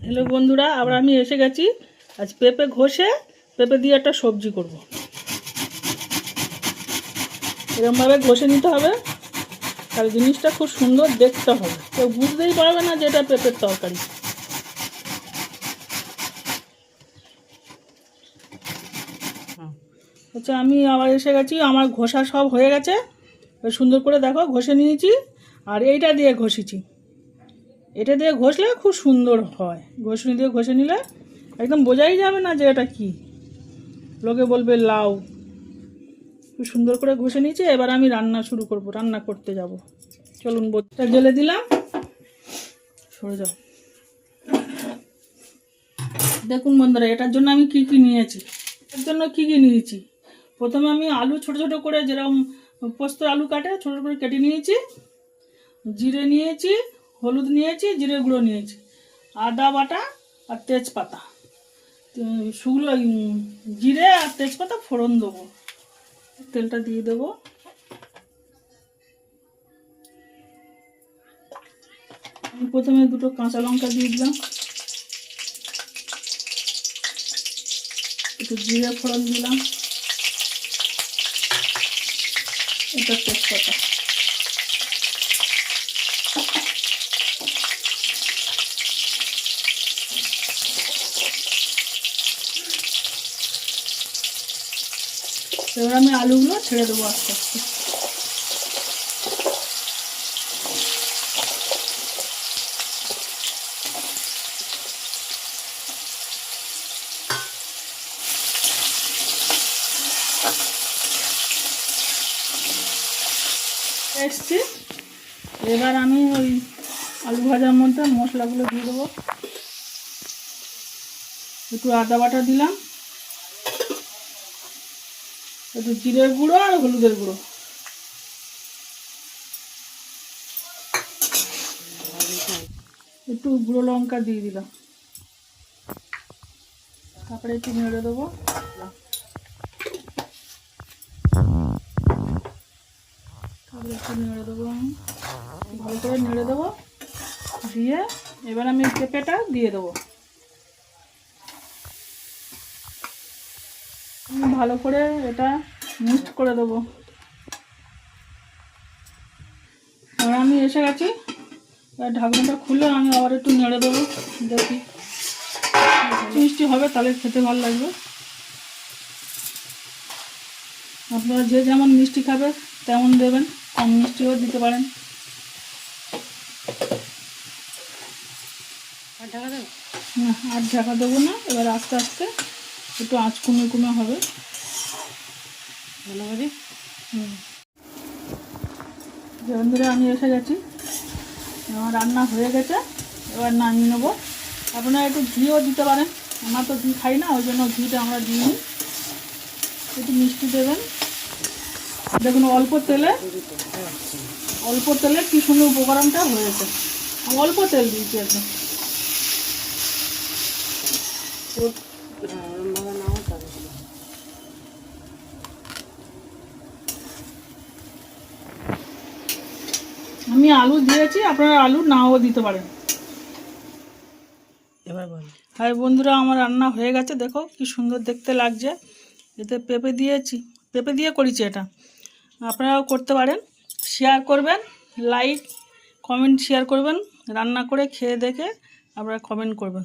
Hello বন্ধুরা, আবার আমি এসে গেছি। আজ পেঁপে ঘষে পেঁপে দিয়ে একটা সবজি করব। এরকমভাবে ঘষে নিতে হবে, আর জিনিসটা খুব সুন্দর দেখতে হবে, কেউ বুঝতেই পারবে না যে এটা পেঁপের তরকারি। আচ্ছা, আমি আবার এসে গেছি, আমার ঘষা সব হয়ে গেছে। সুন্দর করে দেখো ঘষে নিয়েছি, আর এইটা দিয়ে ঘষেছি। এটা দিয়ে ঘষলে খুব সুন্দর হয়। ঘষনি দিয়ে ঘষে নিলে একদম বোঝাই যাবে না যে এটা কি, লোকে বলবে লাউ। খুব সুন্দর করে ঘষে নিয়েছি। এবার আমি রান্না শুরু করব, রান্না করতে যাব। চলুন, বোতলটা জ্বেলে দিলাম, সরে যাও। দেখুন বন্ধুরা, এটার জন্য আমি কি কি নিয়েছি। এর জন্য কি কি নিয়েছি, প্রথমে আমি আলু ছোট ছোট করে, যেরকম পোস্ত আলু কাটে ছোট ছোট করে কেটে নিয়েছি। জিরে নিয়েছি, হলুদ নিয়েছি, জিরে গুঁড়ো নিয়েছি, আদা বাটা আর তেজপাতা। শুকনো জিরে আর তেজপাতা ফোড়ন দেবো। তেলটা দিয়ে দেবো। আমি প্রথমে দুটো কাঁচা লঙ্কা দিয়ে দিলাম, একটু জিরে ফোড়ন দিলাম, এটা তেজপাতা। এবার আমি আলুগুলো ছেড়ে দেবো আস্তে আস্তে। এসছি, এবার আমি ওই আলু ভাজার মধ্যে মশলাগুলো দিয়ে দেবো। একটু আদা বাটা দিলাম, একটু জিরের গুঁড়ো আর হলুদের গুঁড়ো, একটু গুঁড়ো লঙ্কা দিয়ে দিলাম। তারপরে একটু নেড়ে দেবো। তারপরে একটু নেড়ে দেবো, ভালো করে নেড়ে দেবো। দিয়ে এবার আমি পেঁপেটা দিয়ে দেবো। ভালো করে এটা মিক্সড করে দেবো। আর আমি এসে গেছি, ঢাকনাটা খুলে আমি আবার একটু নেড়ে দেবো। দেখি মিষ্টি হবে, তাহলে খেতে ভালো লাগবে। আপনারা যে যেমন মিষ্টি খাবে তেমন দেবেন, কম মিষ্টিও দিতে পারেন। না, আর ঢাকা দেবো না। এবার আস্তে আস্তে একটু আঁচ কমে কমে হবে। ভালোভাবে বন্ধুরা, আমি এসে গেছি, আমার রান্না হয়ে গেছে। এবার নামিয়ে নেবো। আপনারা একটু ঘিও দিতে পারেন, আমরা তো ঘি খাই না, ওই জন্য ঘিটা আমরা দিই। একটু মিষ্টি দেবেন। দেখুন, অল্প তেলে কি সুন্দর উপকরণটা হয়েছে। অল্প তেল দিয়েছি এখন। আমি আলু দিয়েছি, আপনারা আলু নাও দিতে পারেন। এবার বল। হ্যাঁ বন্ধুরা, আমার রান্না হয়ে গেছে। দেখো কি সুন্দর দেখতে লাগছে। এতে পেঁপে দিয়েছি, পেঁপে দিয়ে করেছি এটা। আপনারাও করতে পারেন। শেয়ার করবেন, লাইক কমেন্ট শেয়ার করবেন। রান্না করে খেয়ে দেখে আপনারা কমেন্ট করবেন।